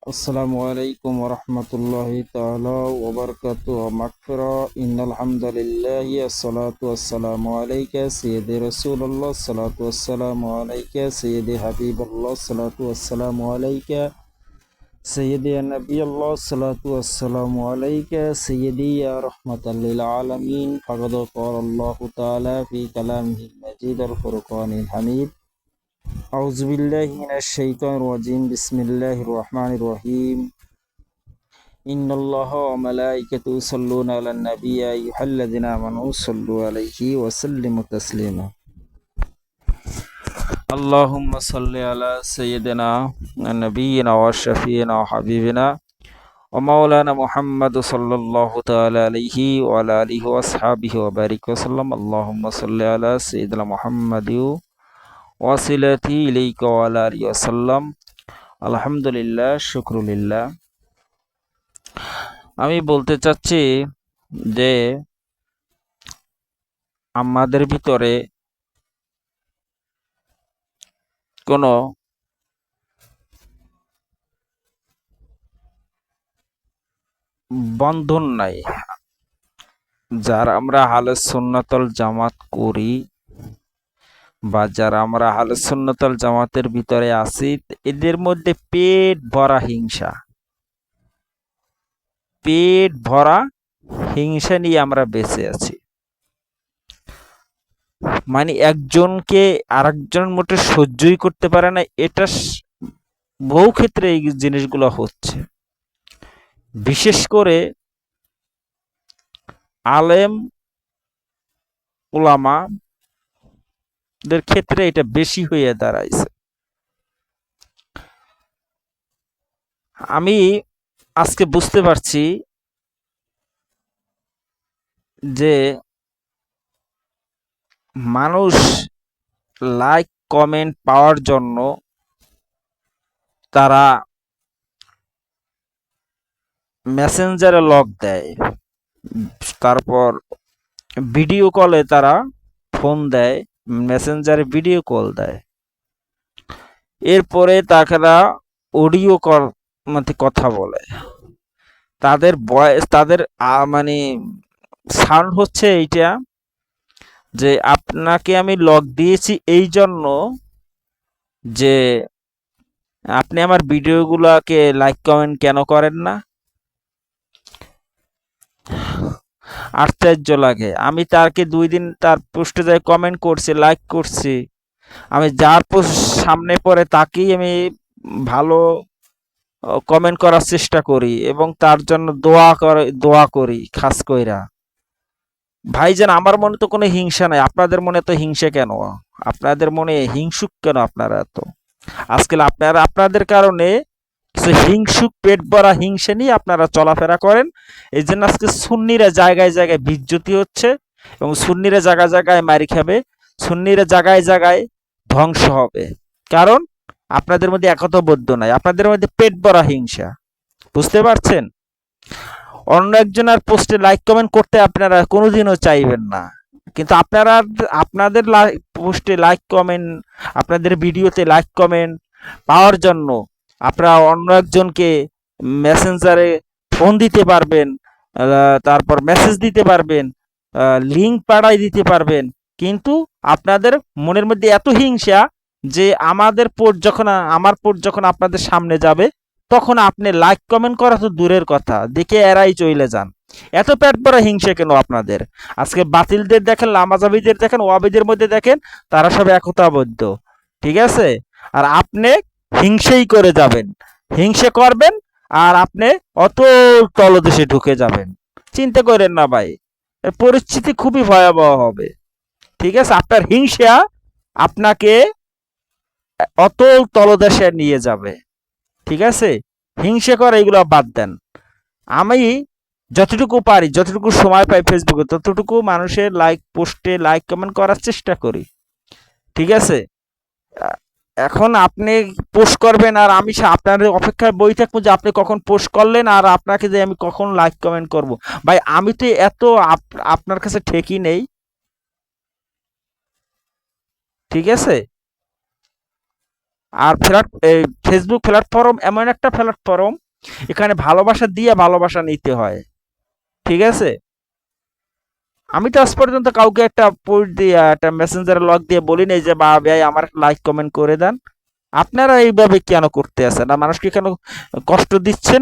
السلام عليكم ورحمة الله تعالى وبركاته مغفرة إن الحمد لله الصلاة والسلام عليك سيدي رسول الله الصلاة والسلام عليك سيدي حبيب الله الصلاة والسلام عليك سيدي النبي الله الصلاة والسلام عليك سيدي يا رحمة للعالمين فقد قال الله تعالى في كلامه المجيد الفرقان الحميد أعوذ بالله من الشيطان الرجيم بسم الله الرحمن الرحيم إن الله وملائكته يصلون على النبي يا أيها الذين آمنوا صلوا عليه وسلموا تسليما اللهم صل على سيدنا نبينا وشفينا وحبيبنا ومولانا محمد صلى الله تعالى عليه وعلى آله وأصحابه وبارك وسلم اللهم صل على سيدنا محمد ওয়াসিলাতি ইলাইকা ওয়া আলা আলিহি ওয়াসাল্লাম। আলহামদুলিল্লাহ, শুকরুলিল্লাহ। আমি বলতে চাচ্ছি যে আমাদের ভিতরে কোনো বন্ধন নাই। যারা আমরা আহলে সুন্নাতুল জামাত করি বা যারা আমরা আহলে সুন্নাতুল জামাতের ভিতরে আছি, এদের মধ্যে পেট ভরা হিংসা নিয়ে আমরা বেঁচে আছি। মানে একজনকে আরেকজন মোটে সহ্যই করতে পারে না। এটা বহু ক্ষেত্রে এই জিনিসগুলো হচ্ছে, বিশেষ করে আলেম উলামা দের ক্ষেত্রে এটা বেশি হয়ে দাঁড়াইছে। আমি আজকে বুঝতে পারছি যে মানুষ লাইক কমেন্ট পাওয়ার জন্য তারা মেসেঞ্জারে লক দেয়, তারপর ভিডিও কলে তারা ফোন দেয়, মেসেঞ্জারে ভিডিও কল দেয়, এরপরে তারা অডিও কল মধ্যে কথা বলে। তাদের ভয়েস, তাদের মানে সাউন্ড হচ্ছে এইটা যে আপনাকে আমি লক দিয়েছি এই জন্য যে আপনি আমার ভিডিওগুলোকে লাইক কমেন্ট কেন করেন না। আশ্চর্য লাগে। আমি তাকে 2 দিন তার পোস্টে যাই কমেন্ট করছি, লাইক করছি। আমি যার পোস্ট সামনে পড়ে তাকেই আমি ভালো কমেন্ট করার চেষ্টা করি এবং তার জন্য দোয়া করি খাস কইরা। ভাইজান, আমার মনে তো কোনো হিংসা নাই, আপনাদের মনে তো হিংসা কেন? আপনাদের মনে হিংসুক কেন আপনারা? তো আজকাল আপনাদের কারণে হিংসুক, পেট ভরা হিংসা নিয়ে আপনারা চলাফেরা করেন। এই জন্য আজকে সুন্নিরা জায়গায় জায়গায় বিজ্জতি হচ্ছে এবং সুন্নিরা জায়গায় জায়গায় মারি খাবে, সুন্নিরা জায়গায় জায়গায় ধ্বংস হবে। কারণ আপনাদের মধ্যে একতাবদ্ধ নাই, আপনাদের মধ্যে পেট ভরা হিংসা। বুঝতে পারছেন? অন্য একজনের পোস্টে লাইক কমেন্ট করতে আপনারা কোনোদিনও চাইবেন না, কিন্তু আপনাদের পোস্টে লাইক কমেন্ট, আপনাদের ভিডিওতে লাইক কমেন্ট পাওয়ার জন্য আপনারা অন্য একজনকে মেসেঞ্জারে ফোন দিতে পারবেন, তারপর মেসেজ দিতে পারবেন, লিঙ্ক পাঠাই দিতে পারবেন, কিন্তু আপনাদের মনের মধ্যে এত হিংসা যে আমার পোস্ট যখন আপনাদের সামনে যাবে তখন আপনি লাইক কমেন্ট করা তো দূরের কথা, দেখে এরাই চলে যান। এত পেট ভরা হিংসা কেন আপনাদের? আজকে বাতিলদের দেখেন, লামাজাবিদের দেখেন, ওয়াবিদের মধ্যে দেখেন, তারা সব একতাবদ্ধ, ঠিক আছে? আর আপনি হিংসেই করে যাবেন, হিংসে করবেন আর আপনি অত তলদেশে ঢুকে যাবেন। চিন্তা করেন না ভাই, পরিস্থিতি খুবই ভয়াবহ হবে, ঠিক আছে? আপনার হিংসা আপনাকে অত তলদেশে নিয়ে যাবে, ঠিক আছে? হিংসা করে এগুলো বাদ দেন। আমি যতটুকু পারি, যতটুকু সময় পাই ফেসবুকে, ততটুকু মানুষের পোস্টে লাইক কমেন্ট করার চেষ্টা করি, ঠিক আছে? এখন আপনি পোস্ট করবেন আর আমি আপনার অপেক্ষায় বই থাকবো যে আপনি কখন পোস্ট করলেন আর আপনাকে যে আমি কখন লাইক কমেন্ট করব। ভাই, আমি তো এত আপনার কাছে ঠেকি নেই, ঠিক আছে? আর ফেসবুক প্ল্যাটফর্ম এমন একটা প্ল্যাটফর্ম, এখানে ভালোবাসা দিয়ে ভালোবাসা নিতে হয়। ঠিক আছে? আমি তো আজ পর্যন্ত কাউকে একটা পোস্ট দিয়ে একটা মেসেঞ্জারে লক দিয়ে বলি নাই যে বা ভাই আমার লাইক কমেন্ট করে দেন। আপনারা এইভাবে কেন করতে আছেন? আর মানুষকে কেন কষ্ট দিচ্ছেন?